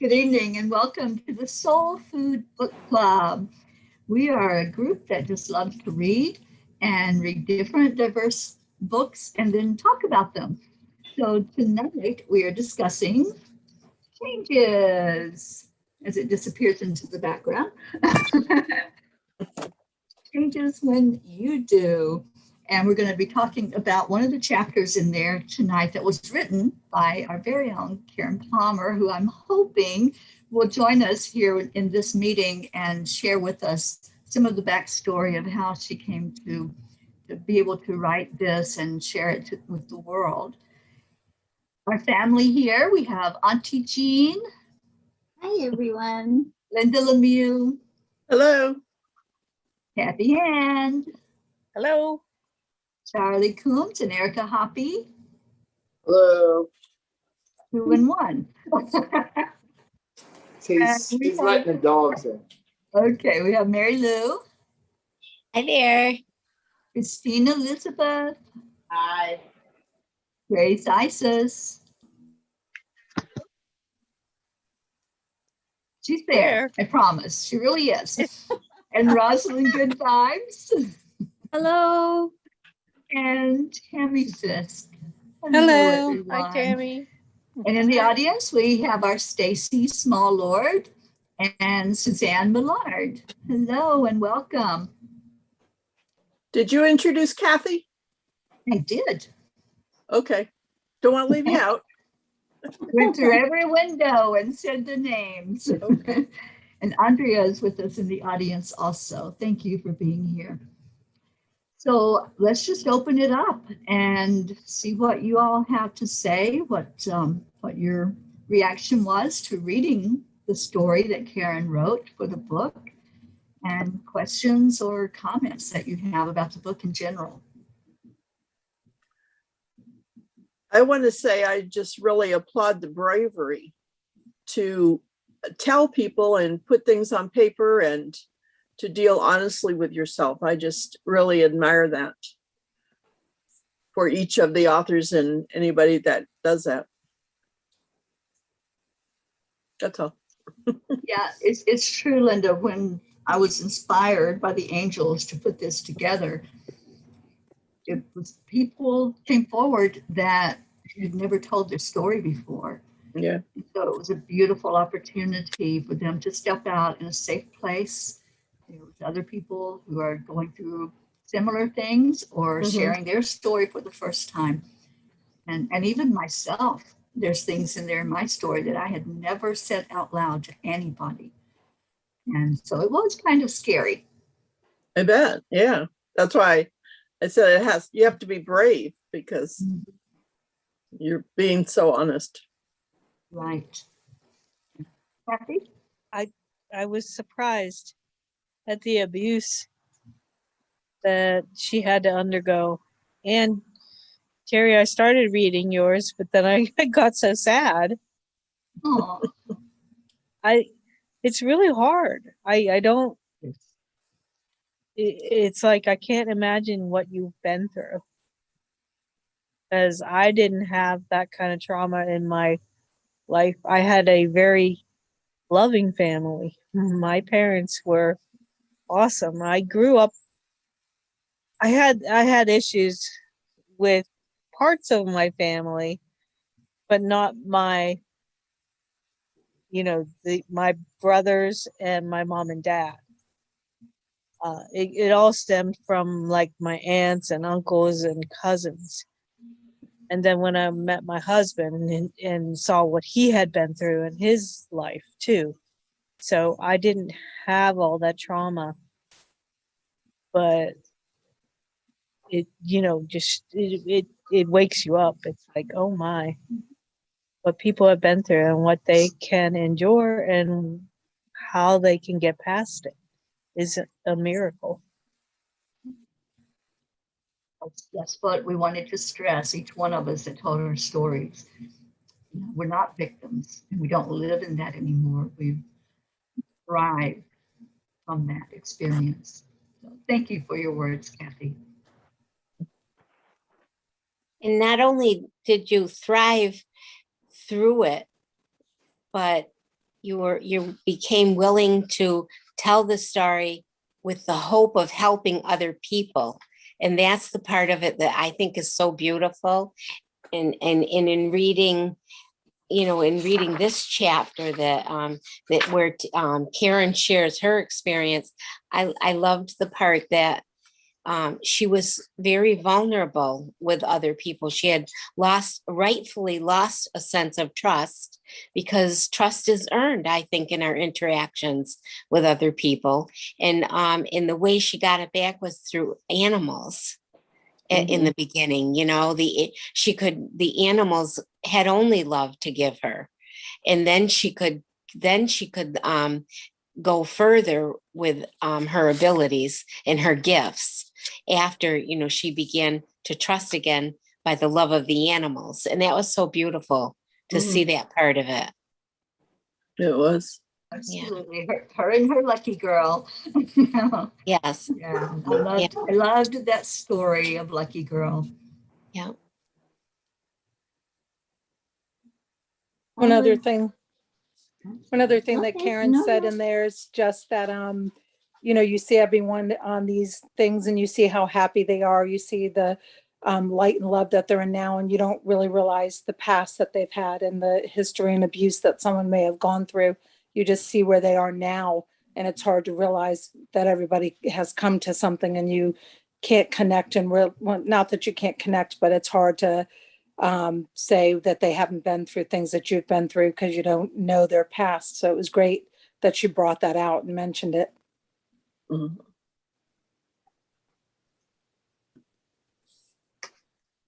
Good evening and welcome to the Soul Food Book Club. We are a group that just loves to read and read different diverse books and then talk about them. So tonight we are discussing changes as it disappears into the background. Changes when you do. And we're going to be talking about one of the chapters in there tonight that was written by our very own Karen Palmer, who I'm hoping will join us here in this meeting and share with us some of the backstory of how she came to be able to write this and share it with the world. Our family here, we have Auntie Jean. Hi, everyone. Linda Lemieux. Hello. Kathy Hand. Hello. Charlie Coombs and Erica Hoppy. Hello. 2 and 1. He's letting the dogs in. Okay, we have Mary Lou. Hi there. Christina Elizabeth. Hi. Grace Isis. She's there, I promise. She really is. And Rosalind Good Vibes. Hello. And Tammy Fisk. Hello. Everyone. Hi, Tammy. And in the audience, we have our Stacy Small Lord and Suzanne Millard. Hello and welcome. Did you introduce Kathy? I did. Okay. Don't want to leave you out. Went through every window and said the names. Okay. And Andrea is with us in the audience also. Thank you for being here. So let's just open it up and see what you all have to say, what your reaction was to reading the story that Karen wrote for the book, and questions or comments that you have about the book in general. I want to say I just really applaud the bravery to tell people and put things on paper and to deal honestly with yourself. I just really admire that for each of the authors and anybody that does that. That's all. Yeah, it's true, Linda. When I was inspired by the angels to put this together, it was people came forward that had never told their story before. Yeah. So it was a beautiful opportunity for them to step out in a safe place with other people who are going through similar things or sharing their story for the first time. And even myself, there's things in there in my story that I had never said out loud to anybody. And so it was kind of scary. I bet. Yeah. That's why I said you have to be brave because you're being so honest. Right. Kathy? I was surprised at the abuse that she had to undergo. And Teri, I started reading yours, but then I got so sad. Oh. It's really hard. I don't, it's like, I can't imagine what you've been through. Because I didn't have that kind of trauma in my life. I had a very loving family. My parents were awesome. I grew up, I had issues with parts of my family, but not my, my brothers and my mom and dad. It all stemmed from like my aunts and uncles and cousins. And then when I met my husband and saw what he had been through in his life too. So I didn't have all that trauma, but it wakes you up. It's like, oh my, what people have been through and what they can endure and how they can get past it is a miracle. That's what we wanted to stress, each one of us that told our stories. We're not victims, and we don't live in that anymore. We've thrived from that experience. So thank you for your words, Kathy. And not only did you thrive through it, but you became willing to tell the story with the hope of helping other people. And that's the part of it that I think is so beautiful. And in reading, in reading this chapter that where Karen shares her experience, I loved the part that she was very vulnerable with other people. She had rightfully lost a sense of trust, because trust is earned, I think, in our interactions with other people. And in the way she got it back was through animals. In the beginning, the animals had only love to give her, and then she could go further with her abilities and her gifts after she began to trust again by the love of the animals. And that was so beautiful to see that part of it. It was. Absolutely. Her and her lucky girl. Yes. Yeah. I loved that story of Lucky Girl. Yeah. One other thing that Karen said in there is just that, you see everyone on these things and you see how happy they are. You see the light and love that they're in now, and you don't really realize the past that they've had and the history and abuse that someone may have gone through. You just see where they are now, and it's hard to realize that everybody has come to something and you can't connect. And not that you can't connect, but it's hard to say that they haven't been through things that you've been through because you don't know their past. So it was great that you brought that out and mentioned it. Mhm.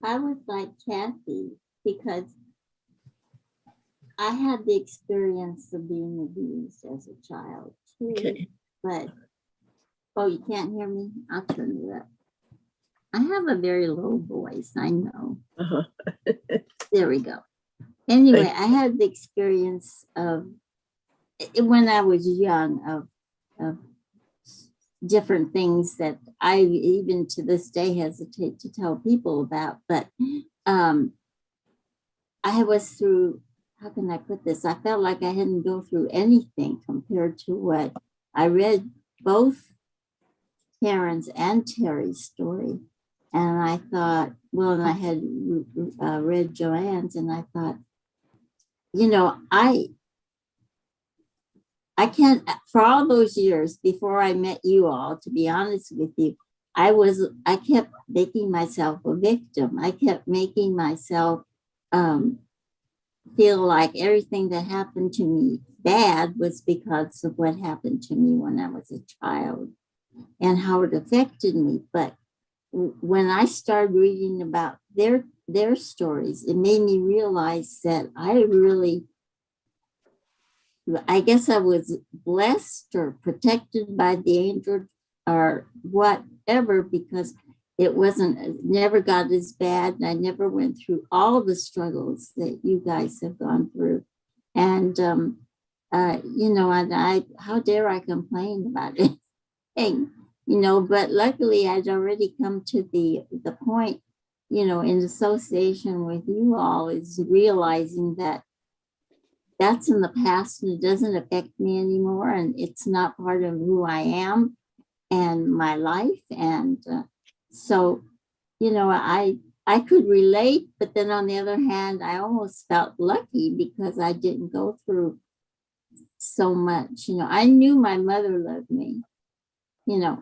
I was like Kathy because I had the experience of being abused as a child too. Okay. But, oh, you can't hear me? I'll turn it up. I have a very low voice, I know. Uh-huh. There we go. Anyway, I had the experience of, when I was young, of different things that I even to this day hesitate to tell people about. But I was through, how can I put this? I felt like I hadn't go through anything compared to what I read both Karen's and Teri's story. And I thought, well, and I had read Joanne's, and I thought, I can't, for all those years before I met you all, to be honest with you, I kept making myself a victim. I kept making myself feel like everything that happened to me bad was because of what happened to me when I was a child and how it affected me. But when I started reading about their stories, it made me realize that I guess I was blessed or protected by the angel or whatever, because it never got as bad. And I never went through all the struggles that you guys have gone through. And, and how dare I complain about it? But luckily I'd already come to the point, in association with you all, is realizing that that's in the past and it doesn't affect me anymore. And it's not part of who I am and my life. And so, I could relate, but then on the other hand, I almost felt lucky because I didn't go through so much. I knew my mother loved me.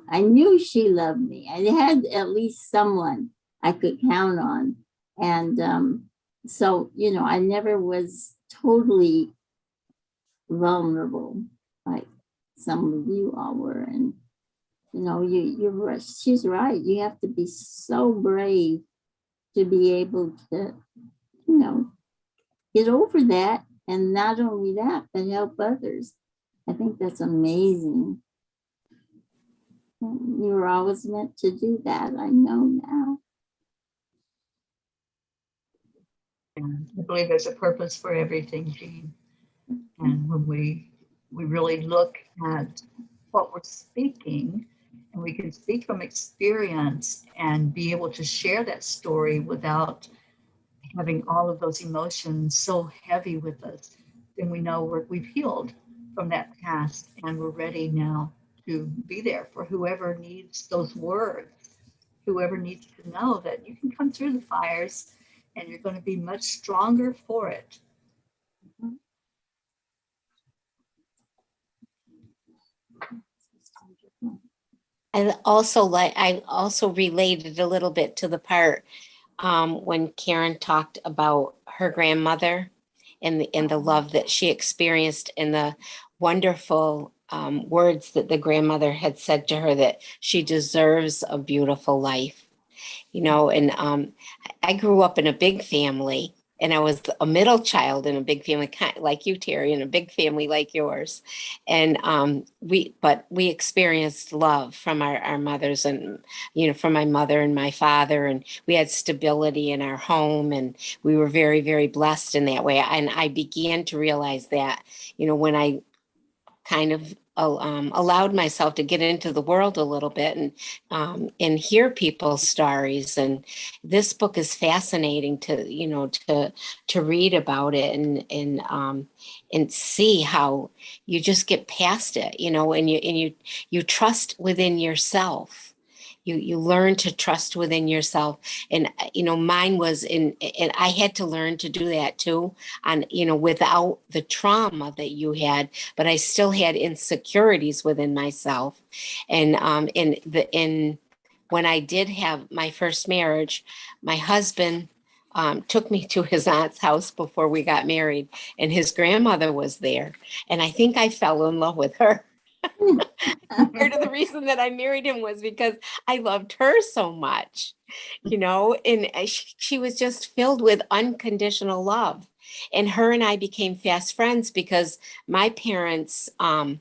I knew she loved me. I had at least someone I could count on. And so, I never was totally vulnerable like some of you all were. And, she's right. You have to be so brave to be able to, get over that. And not only that, but help others. I think that's amazing. You were always meant to do that. I know now. And I believe there's a purpose for everything, Jean. And when we really look at what we're speaking, and we can speak from experience and be able to share that story without having all of those emotions so heavy with us, then we know we've healed. from that past, and we're ready now to be there for whoever needs those words, whoever needs to know that you can come through the fires and you're going to be much stronger for it. I also related a little bit to the part when Karen talked about her grandmother and the love that she experienced and the wonderful words that the grandmother had said to her, that she deserves a beautiful life, you know. And I grew up in a big family, and I was a middle child in a big family, kind like you, Teri, in a big family like yours. And we experienced love from our mothers, and, you know, from my mother and my father, and we had stability in our home, and we were very, very blessed in that way. And I began to realize that, you know, when I kind of allowed myself to get into the world a little bit and hear people's stories. And this book is fascinating to, you know, to read about it and see how you just get past it, you know, and you trust within yourself. You learn to trust within yourself. And, you know, mine was and I had to learn to do that too, on, you know, without the trauma that you had, but I still had insecurities within myself. And when I did have my first marriage, my husband took me to his aunt's house before we got married, and his grandmother was there. And I think I fell in love with her. Part of the reason that I married him was because I loved her so much, you know, and she was just filled with unconditional love. And her and I became fast friends because my parents, mom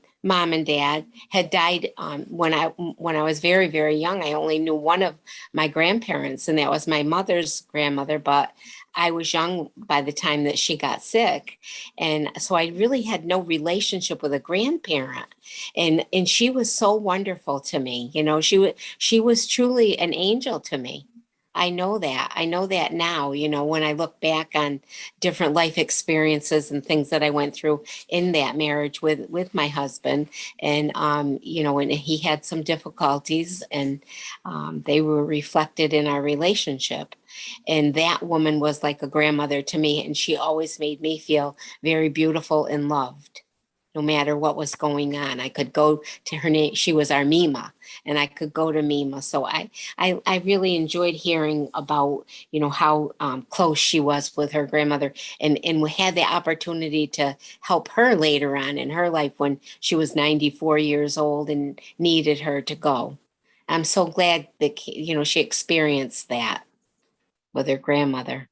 and dad, had died when I was very, very young. I only knew one of my grandparents, and that was my mother's grandmother, but I was young by the time that she got sick. And so I really had no relationship with a grandparent. And she was so wonderful to me. You know, she was truly an angel to me. I know that now, you know, when I look back on different life experiences and things that I went through in that marriage with my husband. And you know, and he had some difficulties, and they were reflected in our relationship. And that woman was like a grandmother to me, and she always made me feel very beautiful and loved. No matter what was going on, I could go to her name. She was our Mima, and I could go to Mima. So I really enjoyed hearing about, you know, how close she was with her grandmother, and we had the opportunity to help her later on in her life when she was 94 years old and needed her to go. I'm so glad that, you know, she experienced that with her grandmother.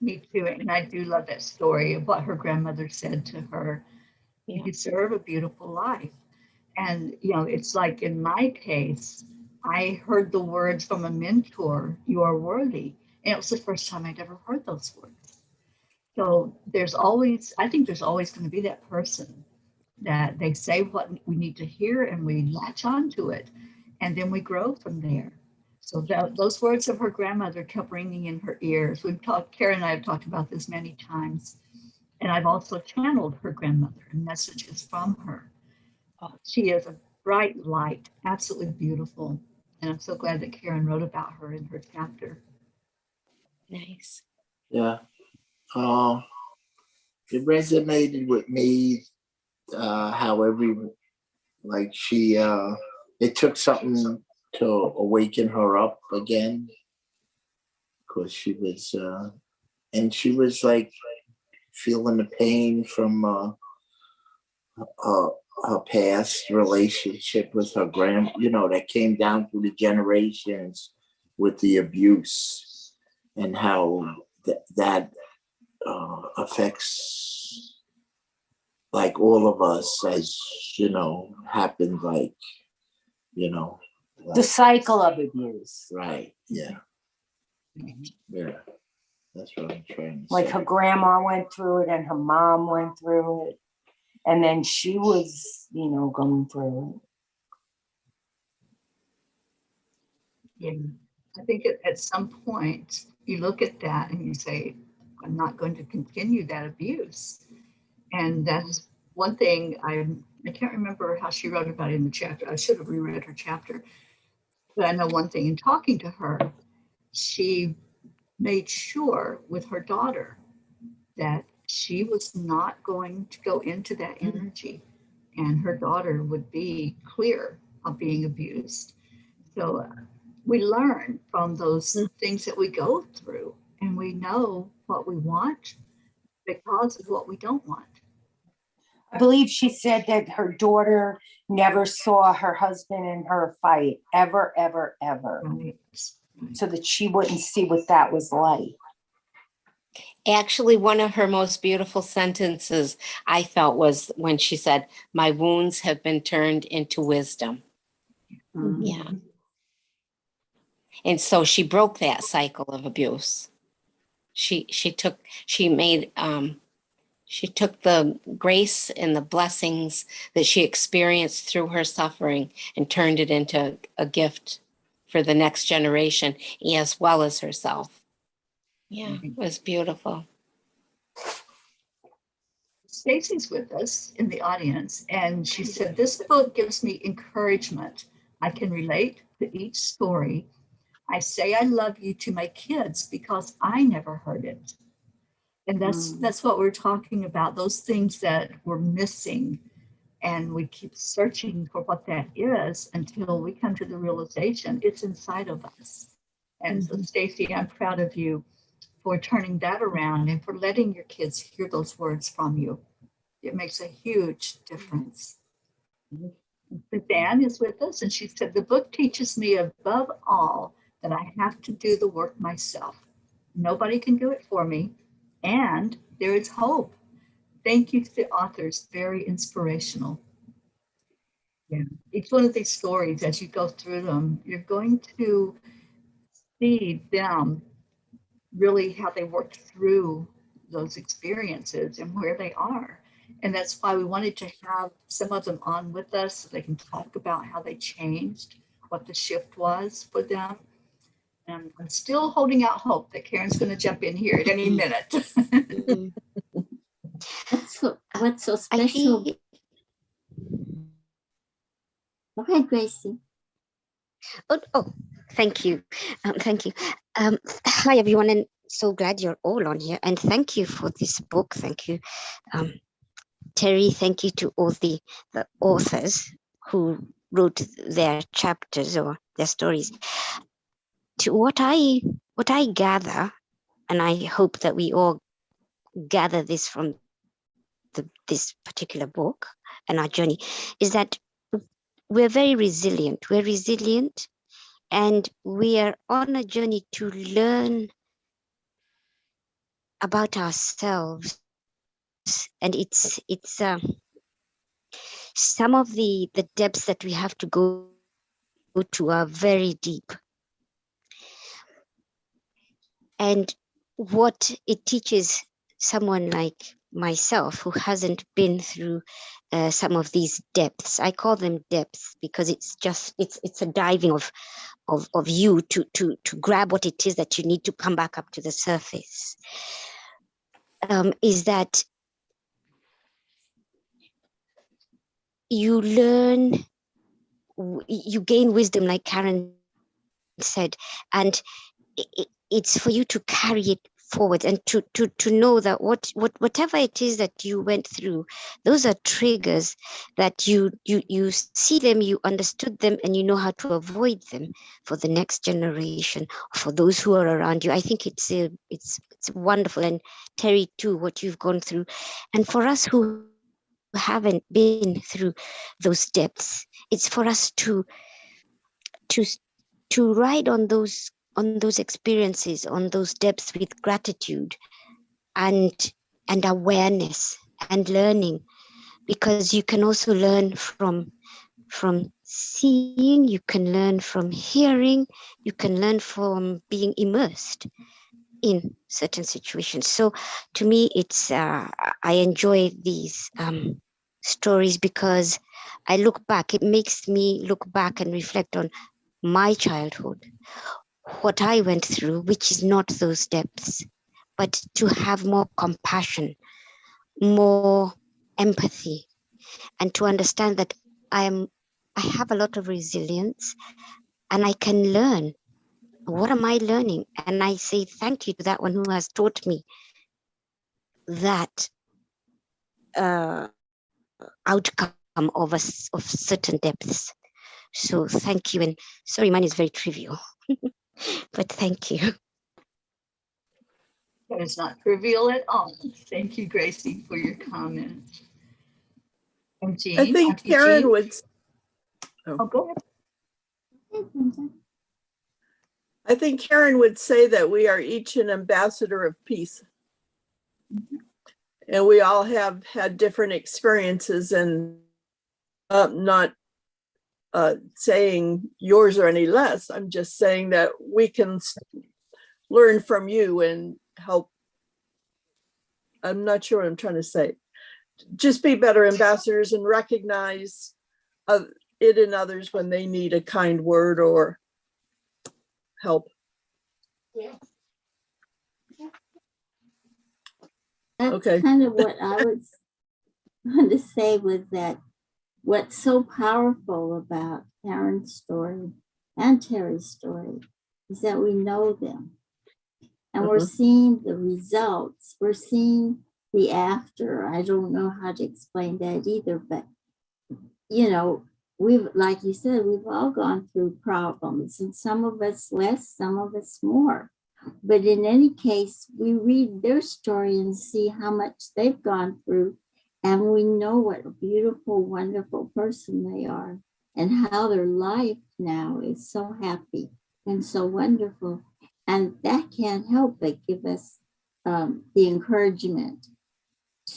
Me too. And I do love that story of what her grandmother said to her. You Yeah. deserve a beautiful life. And, you know, it's like in my case, I heard the words from a mentor, you are worthy. And it was the first time I'd ever heard those words. So I think there's always going to be that person that they say what we need to hear and we latch onto it. And then we grow from there. So those words of her grandmother kept ringing in her ears. Karen and I have talked about this many times. And I've also channeled her grandmother and messages from her. She is a bright light, absolutely beautiful. And I'm so glad that Karen wrote about her in her chapter. Nice. Yeah. It resonated with me, how she, it took something to awaken her up again, because she was, and she was like feeling the pain from her past relationship with her you know, that came down through the generations with the abuse, and how that affects like all of us, as you know, happened, like, you know, The like, cycle of abuse. right, yeah, yeah, that's what I'm trying to Like say. her grandma went through it and her mom went through it. And then she was, you know, going through it. Yeah. I think at some point you look at that and you say, I'm not going to continue that abuse. And that's one thing I can't remember how she wrote about it in the chapter. I should have reread her chapter. But I know one thing in talking to her, she made sure with her daughter that she was not going to go into that energy, and her daughter would be clear of being abused. So we learn from those things that we go through, and we know what we want because of what we don't want. I believe she said that her daughter never saw her husband and her fight ever, ever, ever, Right. so that she wouldn't see what that was like. Actually, one of her most beautiful sentences I felt was when she said, "My wounds have been turned into wisdom." Mhm. Yeah. And so she broke that cycle of abuse. She took the grace and the blessings that she experienced through her suffering and turned it into a gift for the next generation as well as herself. Yeah, it was beautiful. Stacy's with us in the audience, and she said, "This book gives me encouragement. I can relate to each story. I say I love you to my kids because I never heard it." And that's what we're talking about, those things that we're missing. And we keep searching for what that is until we come to the realization it's inside of us. And so, Stacy, I'm proud of you for turning that around and for letting your kids hear those words from you. It makes a huge difference. Suzanne is with us, and she said, "The book teaches me above all that I have to do the work myself. Nobody can do it for me, and there is hope. Thank you to the authors, very inspirational." Yeah. Each one of these stories, as you go through them, you're going to see them really how they worked through those experiences and where they are. And that's why we wanted to have some of them on with us so they can talk about how they changed, what the shift was for them. And I'm still holding out hope that Karen's going to jump in here at any minute. Mm. What's so I special? feel, Go ahead, Gracie. Oh, thank you. Thank you. Hi, everyone, and so glad you're all on here. And thank you for this book. Thank you, Teri. Thank you to all the authors who wrote their chapters or their stories. To what I gather, and I hope that we all gather this from this particular book and our journey, is that we're very resilient. We're resilient, and we are on a journey to learn about ourselves. And it's some of the depths that we have to go to are very deep. And what it teaches someone like myself who hasn't been through some of these depths, I call them depths because it's a diving of you to grab what it is that you need to come back up to the surface, is that you learn, you gain wisdom, like Karen said, and it's for you to carry it forward and to know that whatever it is that you went through, those are triggers that you see them, you understood them, and you know how to avoid them for the next generation, for those who are around you. I think it's wonderful. And Teri too, what you've gone through, and for us who haven't been through those depths, it's for us to ride on those experiences, on those depths, with gratitude and awareness and learning, because you can also learn from seeing, you can learn from hearing, you can learn from being immersed in certain situations. So to me, it's I enjoy these stories because I look back, it makes me look back and reflect on my childhood, what I went through, which is not those depths, but to have more compassion, more empathy, and to understand that I have a lot of resilience, and I can learn. What am I learning? And I say thank you to that one who has taught me that outcome of of certain depths. So thank you, and sorry, mine is very trivial, but thank you. That is not trivial at all. Thank you, Gracie, for your comment. And Jean, I think after you, Karen Jean. would, Oh, go ahead. I think Karen would say that we are each an ambassador of peace. And we all have had different experiences, and not saying yours are any less. I'm just saying that we can learn from you and help. I'm not sure what I'm trying to say. Just be better ambassadors and recognize it in others when they need a kind word or help. That's Okay. kind of what I was going to say, was that what's so powerful about Karen's story and Teri's story is that we know them. And we're seeing the results. We're seeing the after. I don't know how to explain that either, but you know, we've, like you said, we've all gone through problems, and some of us less, some of us more. But in any case, we read their story and see how much they've gone through, and we know what a beautiful, wonderful person they are, and how their life now is so happy and so wonderful. And that can't help but give us the encouragement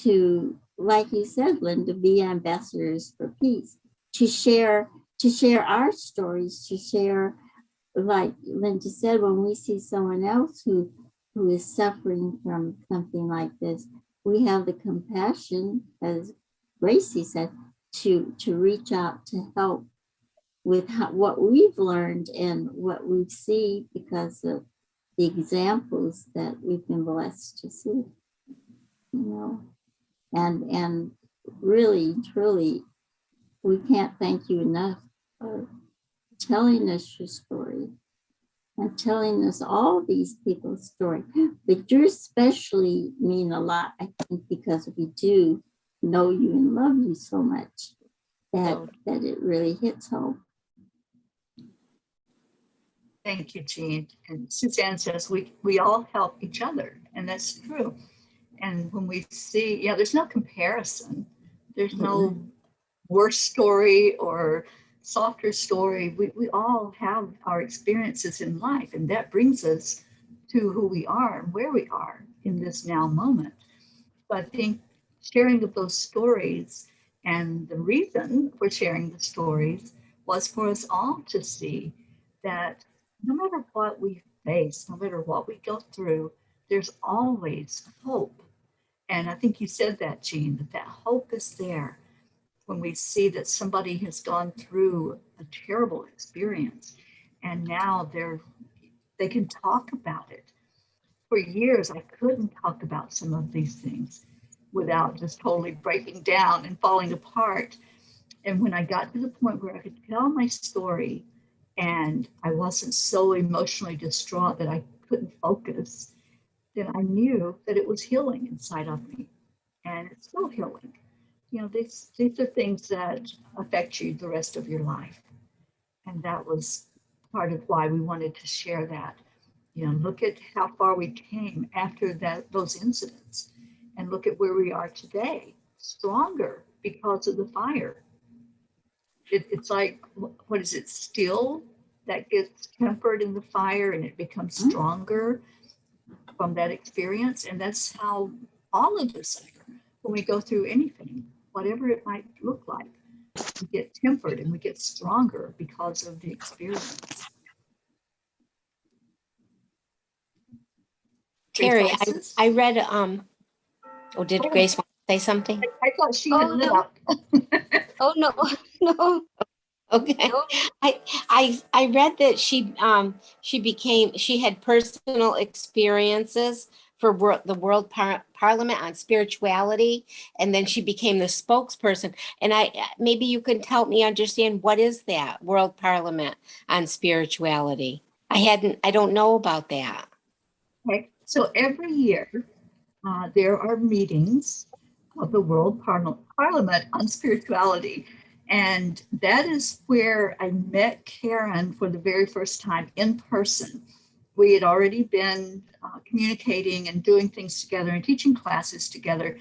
to, like you said, Linda, be ambassadors for peace, to share our stories, to share, like Linda said, when we see someone else who is suffering from something like this, we have the compassion, as Gracie said, to reach out to help with what we've learned and what we see because of the examples that we've been blessed to see, you know. And really, truly, we can't thank you enough for telling us your story and telling us all these people's story. But you especially mean a lot, I think, because we do know you and love you so much that it really hits home. Thank you, Jean. And Suzanne says we all help each other, and that's true. And when we see, yeah, there's no comparison. There's no worse story or softer story. We all have our experiences in life, and that brings us to who we are and where we are in this now moment. But I think sharing of those stories, and the reason for sharing the stories was for us all to see that no matter what we face, no matter what we go through, there's always hope. And I think you said that, Jean, that hope is there when we see that somebody has gone through a terrible experience and now they can talk about it. For years, I couldn't talk about some of these things without just totally breaking down and falling apart. And when I got to the point where I could tell my story and I wasn't so emotionally distraught that I couldn't focus, then I knew that it was healing inside of me, and it's still healing. You know, these are things that affect you the rest of your life. And that was part of why we wanted to share that. You know, look at how far we came after those incidents, and look at where we are today, stronger because of the fire. It's like, what is it, steel that gets tempered in the fire and it becomes stronger from that experience. And that's how all of us are when we go through anything, whatever it might look like. We get tempered and we get stronger because of the experience. Teri, I read, did Grace want to say something? I thought she had lit no. up. Oh no, no. Okay. No. I read that she had personal experiences for the World Parliament on spirituality, and then she became the spokesperson. And maybe you can help me understand, what is that World Parliament on spirituality? I don't know about that. Okay, so every year there are meetings of the World Parliament on spirituality. And that is where I met Karen for the very first time in person. We had already been communicating and doing things together and teaching classes together.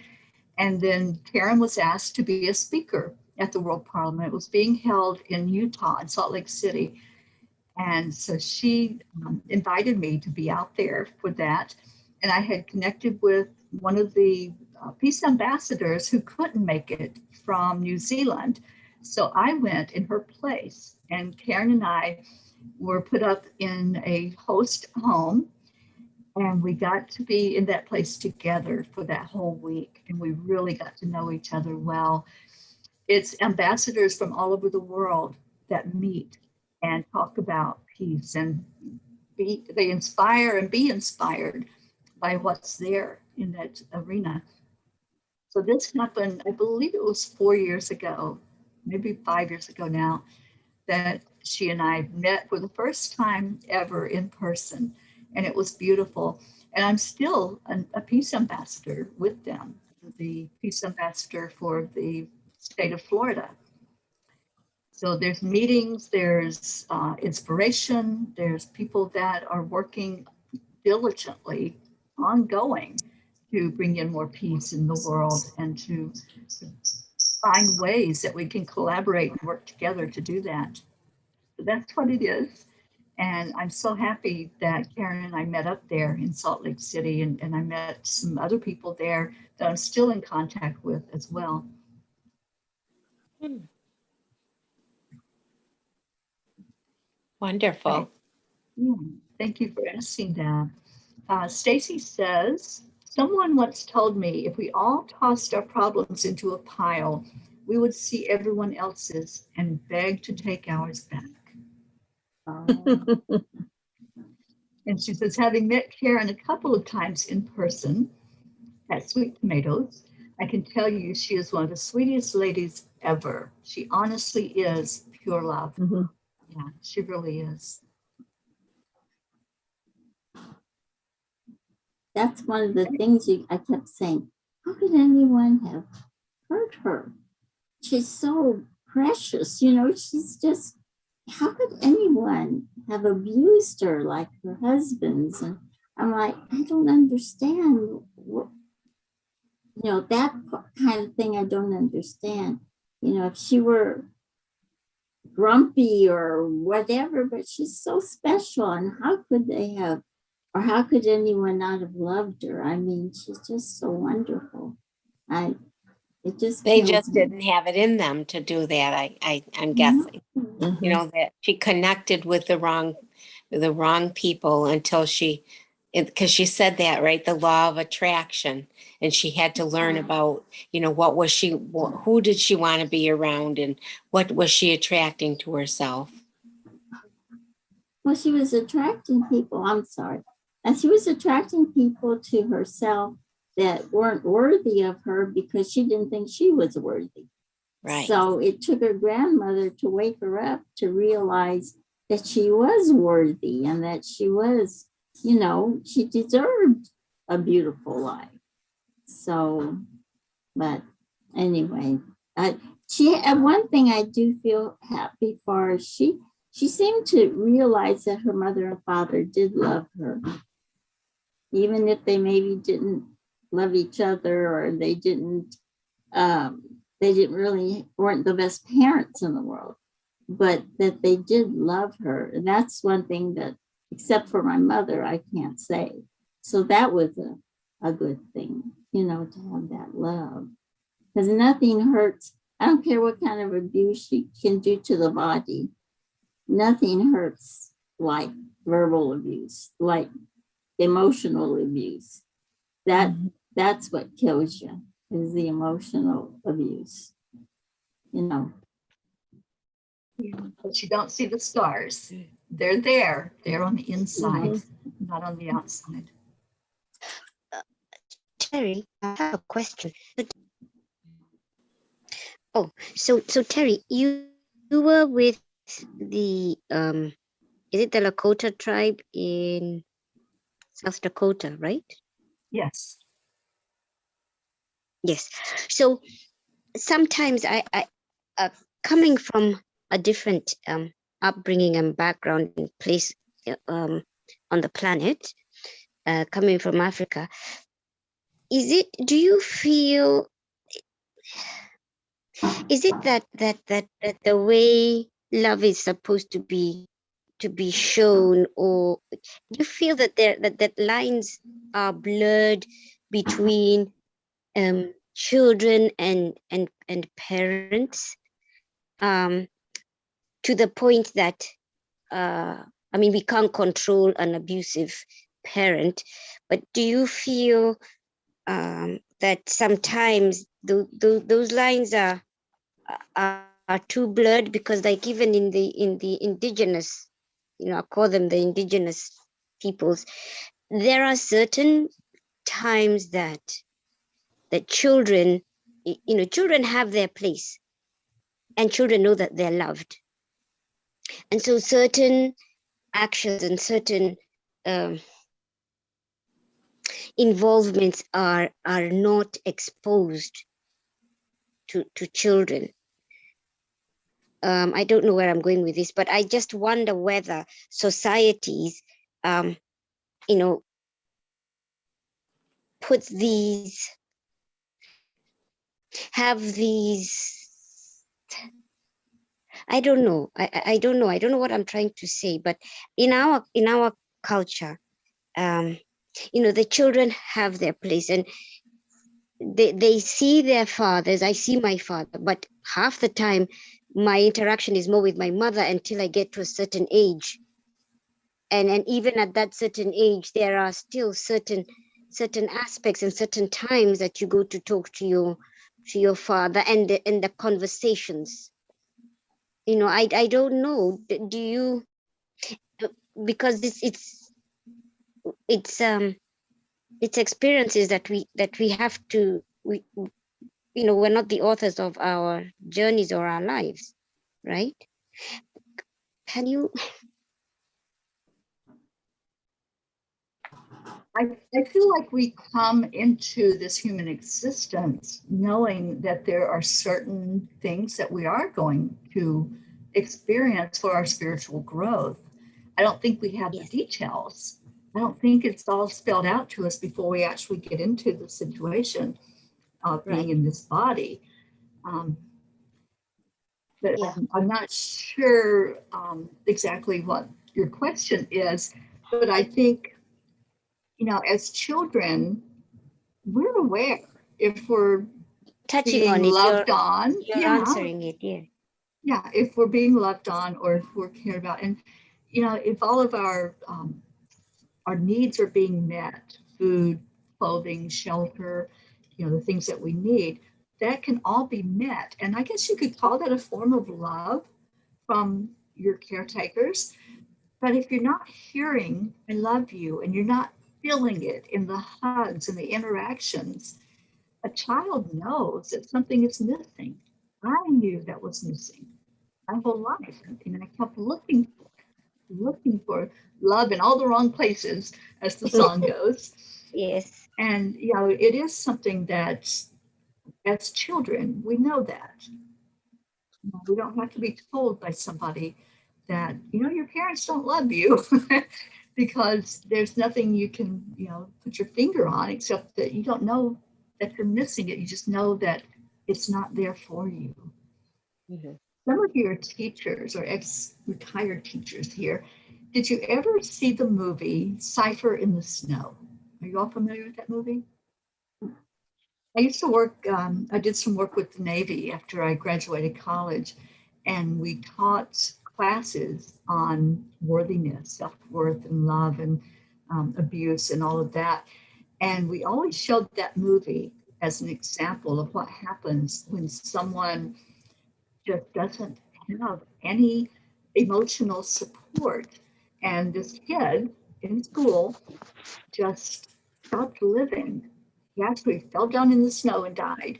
And then Karen was asked to be a speaker at the World Parliament. It was being held in Utah, in Salt Lake City. And so she invited me to be out there for that. And I had connected with one of the peace ambassadors who couldn't make it from New Zealand. So I went in her place, and Karen and I were put up in a host home, and we got to be in that place together for that whole week. And we really got to know each other well. It's ambassadors from all over the world that meet and talk about peace, and they inspire and be inspired by what's there in that arena. So this happened, I believe it was 4 years ago, maybe 5 years ago now, that she and I met for the first time ever in person. And it was beautiful. And I'm still a peace ambassador with them, the peace ambassador for the state of Florida. So there's meetings, there's inspiration, there's people that are working diligently, ongoing, to bring in more peace in the world and to find ways that we can collaborate and work together to do that. So that's what it is. And I'm so happy that Karen and I met up there in Salt Lake City, and I met some other people there that I'm still in contact with as well. Wonderful. Okay. Yeah, thank you for asking that. Stacy says, someone once told me if we all tossed our problems into a pile, we would see everyone else's and beg to take ours back. And she says, having met Karen a couple of times in person at Sweet Tomatoes, I can tell you she is one of the sweetest ladies ever. She honestly is pure love. Yeah, she really is. That's one of the things I kept saying. How could anyone have hurt her? She's so precious, she's just, how could anyone have abused her like her husbands? And I'm like, I don't understand. That kind of thing I don't understand. If she were grumpy or whatever, but she's so special. And how could they have, or how could anyone not have loved her? I mean, she's just so wonderful. They just didn't have it in them to do that. I'm guessing, that she connected with the wrong people until because she said that, right? The law of attraction. And she had to learn about, who did she want to be around, and what was she attracting to herself? Well, she was attracting people, and she was attracting people to herself that weren't worthy of her because she didn't think she was worthy. Right. So it took her grandmother to wake her up to realize that she was worthy and that she was, she deserved a beautiful life. So, but anyway, one thing I do feel happy for, she seemed to realize that her mother and father did love her, even if they maybe didn't love each other, or they weren't the best parents in the world, but that they did love her. And that's one thing that, except for my mother, I can't say. So that was a good thing, to have that love, because nothing hurts. I don't care what kind of abuse she can do to the body. Nothing hurts like verbal abuse, like emotional abuse. That's what kills you, is the emotional abuse. Yeah, but you don't see the scars. They're there. They're on the inside, not on the outside. Terry, I have a question. Oh, so Terry, you were with the is it the Lakota tribe in South Dakota, right? Yes. Yes. So sometimes I coming from a different upbringing and background and place on the planet, coming from Africa, do you feel, is it that the way love is supposed to be shown, or do you feel that that lines are blurred between children and parents, to the point that I mean, we can't control an abusive parent, but do you feel that sometimes those lines are too blurred? Because like even in the indigenous, I call them the indigenous peoples, there are certain times that children, children have their place, and children know that they're loved, and so certain actions and certain involvements are not exposed to children. I don't know where I'm going with this, but I just wonder whether societies, you know, put these, have these, I don't know. I don't know. I don't know what I'm trying to say, but in our culture, the children have their place, and they see their fathers. I see my father, but half the time my interaction is more with my mother until I get to a certain age. And even at that certain age, there are still certain aspects and certain times that you go to talk to your father, and the conversations. I don't know. Do you? Because it's experiences that we have to, we're not the authors of our journeys or our lives, right? Can you? I feel like we come into this human existence knowing that there are certain things that we are going to experience for our spiritual growth. I don't think we have the details. I don't think it's all spelled out to us before we actually get into the situation of being in this body. But I'm not sure exactly what your question is, but I think, as children, we're aware if we're Touching being on it, loved on. you're answering it, Yeah, if we're being loved on or if we're cared about. And, if all of our needs are being met, food, clothing, shelter, the things that we need, that can all be met. And I guess you could call that a form of love from your caretakers. But if you're not hearing, I love you, and you're not feeling it in the hugs and the interactions, a child knows that something is missing. I knew that was missing my whole life. And I kept looking for love in all the wrong places, as the song goes. Yes. And, it is something that as children, we know that. We don't have to be told by somebody that, your parents don't love you because there's nothing you can, put your finger on except that you don't know that you're missing it. You just know that it's not there for you. Mm-hmm. Some of your teachers or ex-retired teachers here, did you ever see the movie Cipher in the Snow? Are you all familiar with that movie? I used to work, I did some work with the Navy after I graduated college, and we taught classes on worthiness, self-worth, and love, and abuse, and all of that. And we always showed that movie as an example of what happens when someone just doesn't have any emotional support. And this kid in school just stopped living. he actually fell down in the snow and died.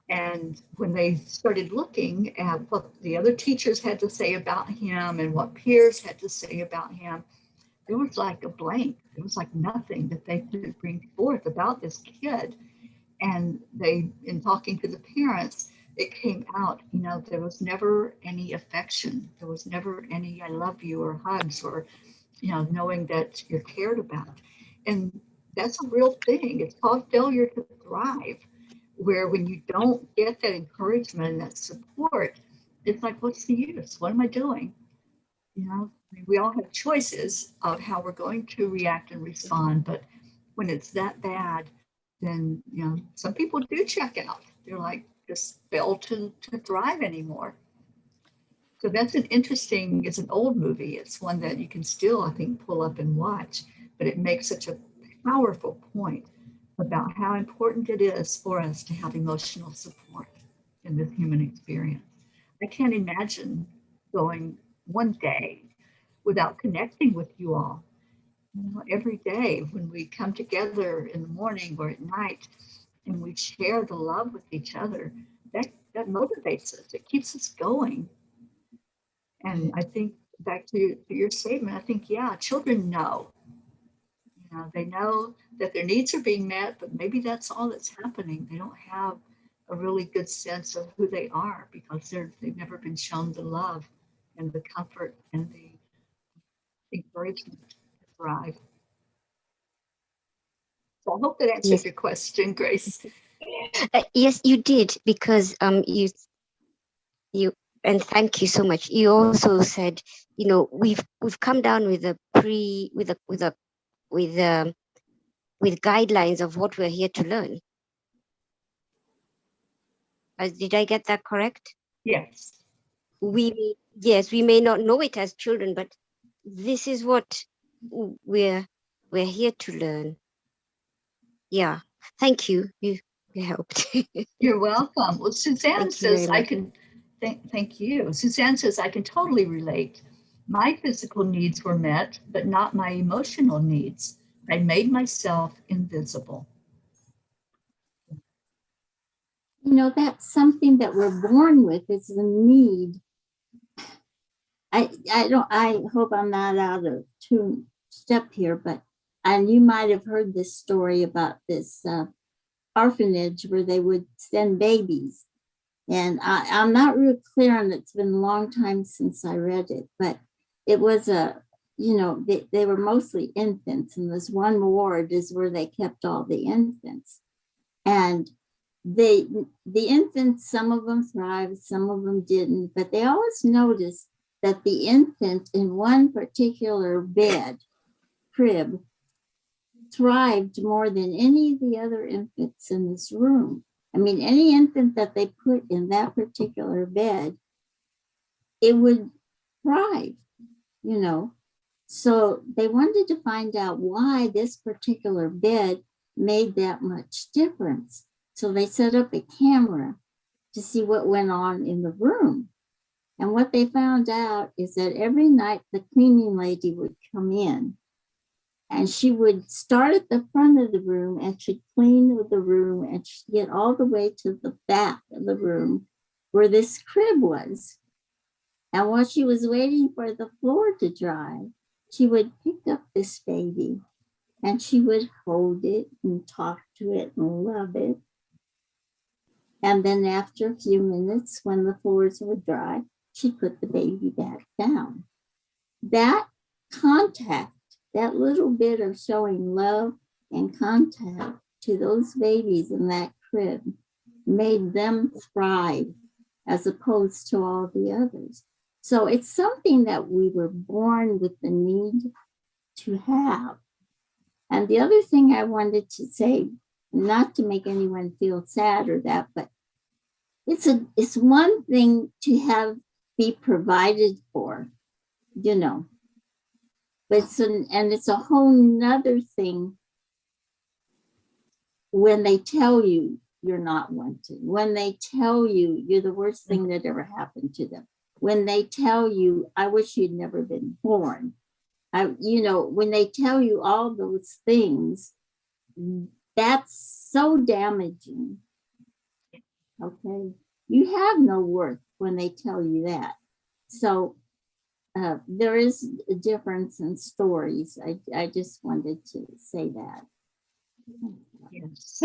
And when they started looking at what the other teachers had to say about him and what peers had to say about him, there was like a blank. There was like nothing that they could bring forth about this kid. And they, in talking to the parents, it came out, there was never any affection. There was never any I love you or hugs or, knowing that you're cared about. And that's a real thing. It's called failure to thrive, where when you don't get that encouragement and that support, it's like, what's the use? What am I doing? We all have choices of how we're going to react and respond, but when it's that bad, then some people do check out. They're like, just fail to thrive anymore. So that's it's an old movie. It's one that you can still, I think, pull up and watch, but it makes such a powerful point about how important it is for us to have emotional support in this human experience. I can't imagine going one day without connecting with you all. Every day when we come together in the morning or at night and we share the love with each other, that motivates us. It keeps us going. And I think back to your statement, I think, yeah, children know. They know that their needs are being met, but maybe that's all that's happening. They don't have a really good sense of who they are because they've never been shown the love and the comfort and the encouragement to thrive. So I hope that answered Yes. your question, Grace. Yes, you did, because you and thank you so much. You also said, we've come down with with guidelines of what we're here to learn. Did I get that correct? Yes. We may not know it as children, but this is what we're here to learn. Yeah, thank you. You helped. You're welcome. Well, Suzanne Thank you very says much. thank you. Suzanne says I can totally relate. My physical needs were met, but not my emotional needs. I made myself invisible. That's something that we're born with. It's the need. I hope I'm not out of step here, and you might have heard this story about this orphanage where they would send babies. And I'm not real clear on it. It's been a long time since I read it, but it was they were mostly infants, and this one ward is where they kept all the infants. And the infants, some of them thrived, some of them didn't, but they always noticed that the infant in one particular crib, thrived more than any of the other infants in this room. I mean, any infant that they put in that particular bed, it would thrive, So they wanted to find out why this particular bed made that much difference. So they set up a camera to see what went on in the room. And what they found out is that every night the cleaning lady would come in, and she would start at the front of the room and she'd clean the room, and she'd get all the way to the back of the room where this crib was. And while she was waiting for the floor to dry, she would pick up this baby and she would hold it and talk to it and love it. And then after a few minutes, when the floors were dry, she'd put the baby back down. That contact, that little bit of showing love and contact to those babies in that crib, made them thrive as opposed to all the others. So it's something that we were born with the need to have. And the other thing I wanted to say, not to make anyone feel sad or that, but it's one thing to be provided for, but it's a whole nother thing when they tell you you're not wanted, when they tell you you're the worst thing that ever happened to them, when they tell you, I wish you'd never been born. When they tell you all those things, That's so damaging. Okay. You have no worth when they tell you that. So there is a difference in stories. I just wanted to say that. Yes.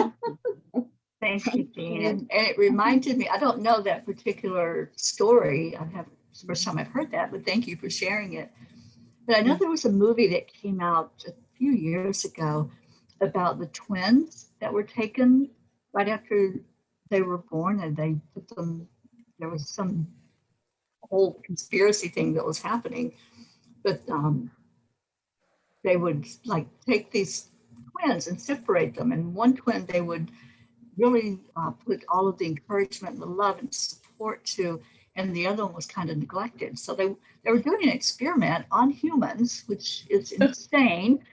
Thank you, Jean. And it reminded me, I don't know that particular story. It's the first time I've heard that, but thank you for sharing it. But I know there was a movie that came out a few years ago about the twins that were taken right after they were born, and they put them, there was some whole conspiracy thing that was happening, but they would like take these twins and separate them. And one twin they would really put all of the encouragement and the love and support to, and the other one was kind of neglected. So they were doing an experiment on humans, which is insane,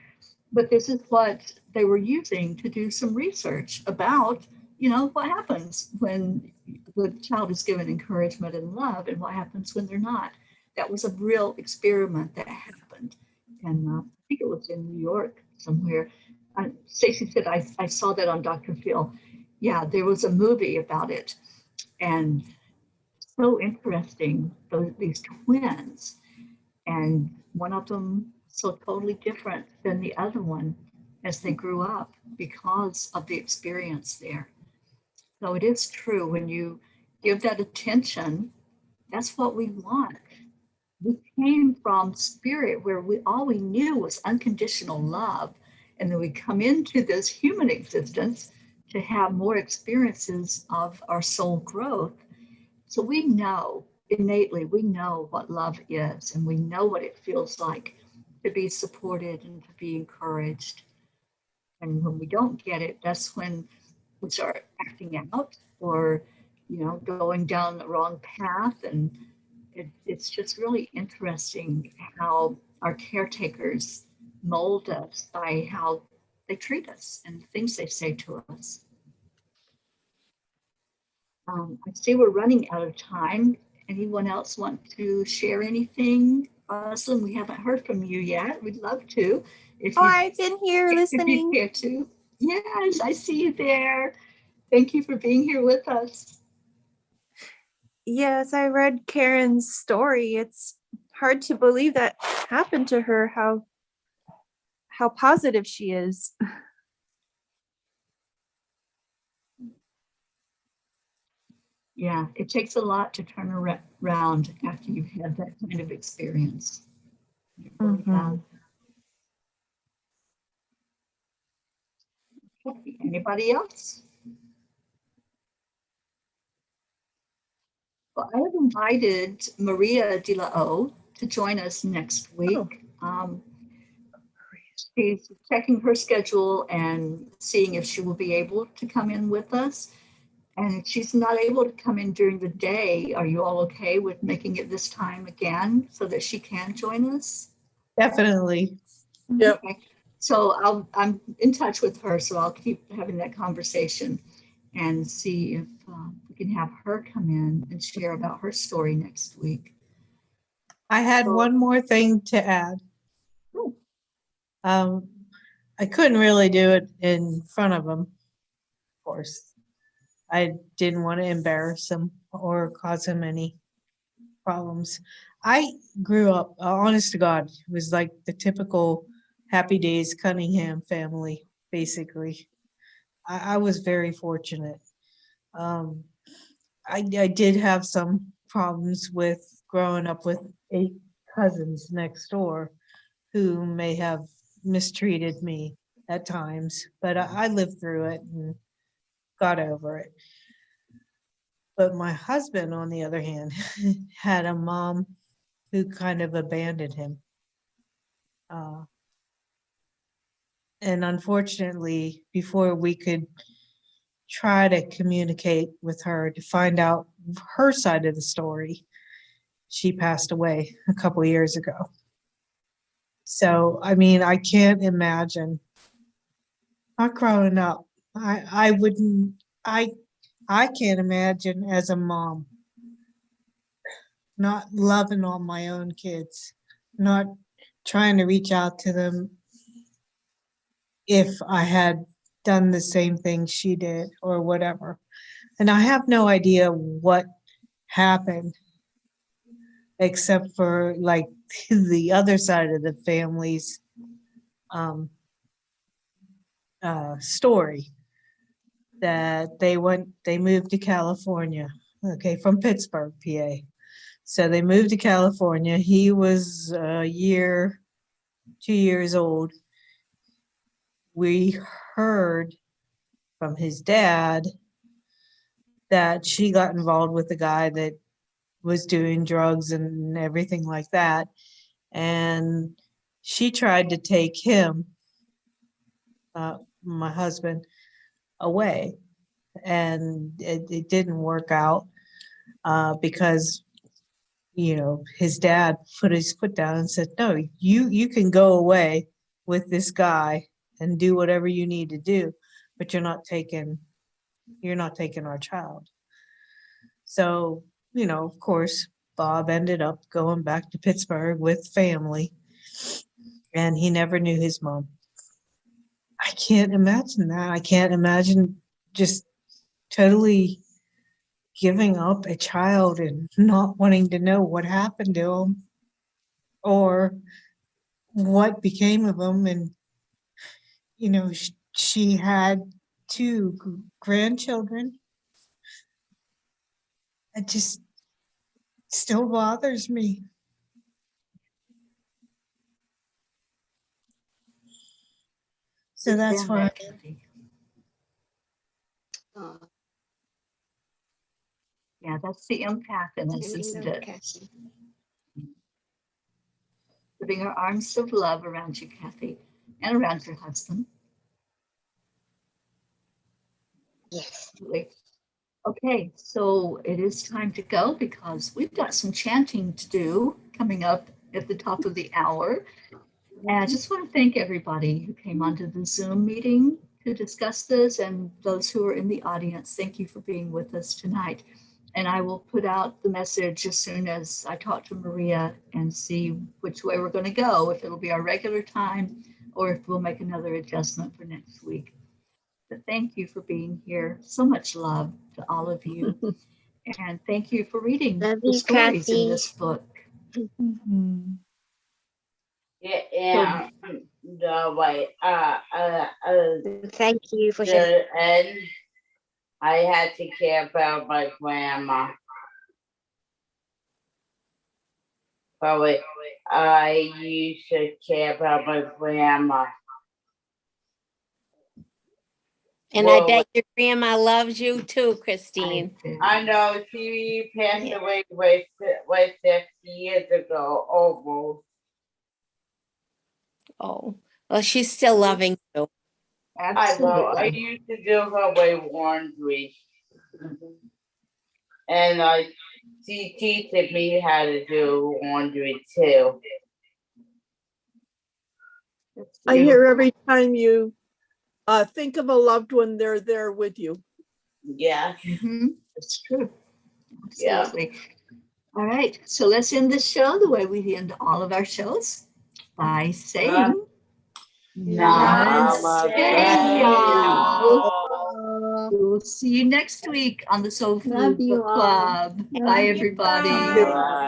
but this is what they were using to do some research about, what happens when the child is given encouragement and love and what happens when they're not. That was a real experiment that happened. And I think it was in New York somewhere. Stacy said, I saw that on Dr. Phil. Yeah, there was a movie about it. And so interesting, these twins. And one of them so totally different than the other one as they grew up because of the experience there. So it is true, when you give that attention, that's what we want. We came from spirit where all we knew was unconditional love. And then we come into this human existence to have more experiences of our soul growth. So we know innately, we know what love is, and we know what it feels like to be supported and to be encouraged. And when we don't get it, that's when we start acting out or, going down the wrong path. And it's just really interesting how our caretakers mold us by how they treat us and the things they say to us. I see we're running out of time. Anyone else want to share anything? Awesome. We haven't heard from you yet. We'd love to. I've been here listening. If you care to. Yes, I see you there. Thank you for being here with us. Yes, I read Karen's story. It's hard to believe that happened to her, how positive she is. Yeah, it takes a lot to turn around after you've had that kind of experience. Mm-hmm. Anybody else? Well, I have invited Maria De La O to join us next week. She's checking her schedule and seeing if she will be able to come in with us. And if she's not able to come in during the day, are you all okay with making it this time again so that she can join us? Definitely. Yep. Okay. So I'm in touch with her, so I'll keep having that conversation and see if we can have her come in and share about her story next week. I had one more thing to add. Oh. I couldn't really do it in front of him, of course. I didn't want to embarrass him or cause him any problems. I grew up, honest to God, it was like the typical Happy Days Cunningham family, basically. I was very fortunate. I did have some problems with growing up with 8 cousins next door who may have mistreated me at times, but I lived through it and got over it. But my husband, on the other hand, had a mom who kind of abandoned him. And unfortunately, before we could try to communicate with her to find out her side of the story, she passed away a couple of years ago. So, I mean, I can't imagine not growing up. I can't imagine as a mom not loving all my own kids, not trying to reach out to them if I had done the same thing she did or whatever. And I have no idea what happened except for like the other side of the family's story, that they moved to California, okay, from Pittsburgh, PA. So they moved to California. He was 2 years old. We heard from his dad that she got involved with a guy that was doing drugs and everything like that. And she tried to take him, my husband, away. And it didn't work out because, you know, his dad put his foot down and said, no, you can go away with this guy and do whatever you need to do, but you're not taking our child. So, you know, of course, Bob ended up going back to Pittsburgh with family, and he never knew his mom. I can't imagine that. I can't imagine just totally giving up a child and not wanting to know what happened to him or what became of him. And, you know, she had 2 grandchildren. It just still bothers me. So that's why. Oh, Yeah, that's the impact in I this, really isn't know, it? Kathy. Putting our arms of love around you, Kathy, and around your husband. Yes. Absolutely. Okay, so it is time to go because we've got some chanting to do coming up at the top of the hour. And I just want to thank everybody who came onto the Zoom meeting to discuss this, and those who are in the audience. Thank you for being with us tonight. And I will put out the message as soon as I talk to Maria and see which way we're going to go, if it'll be our regular time or if we'll make another adjustment for next week. But thank you for being here. So much love to all of you. And thank you for reading Love the you, stories in Kathy. this book. Mhm. Yeah, the way Thank you for sharing. the end, I had to care about my grandma. But I used to care about my grandma. And I bet your grandma loves you too, Christine. I know she passed Yeah. away with 60 years ago, almost. Oh, well, she's still loving you. I know. I Absolutely. used to do her my laundry. And she teaches me how to do laundry too. That's I hear beautiful. every time you think of a loved one, they're there with you. Yeah. That's true. Yeah. Absolutely. All right. So let's end this show the way we end all of our shows by saying Namaste, y'all. We'll see you next week on the Soul Love Food you Book all. Club. Bye, everybody. Bye.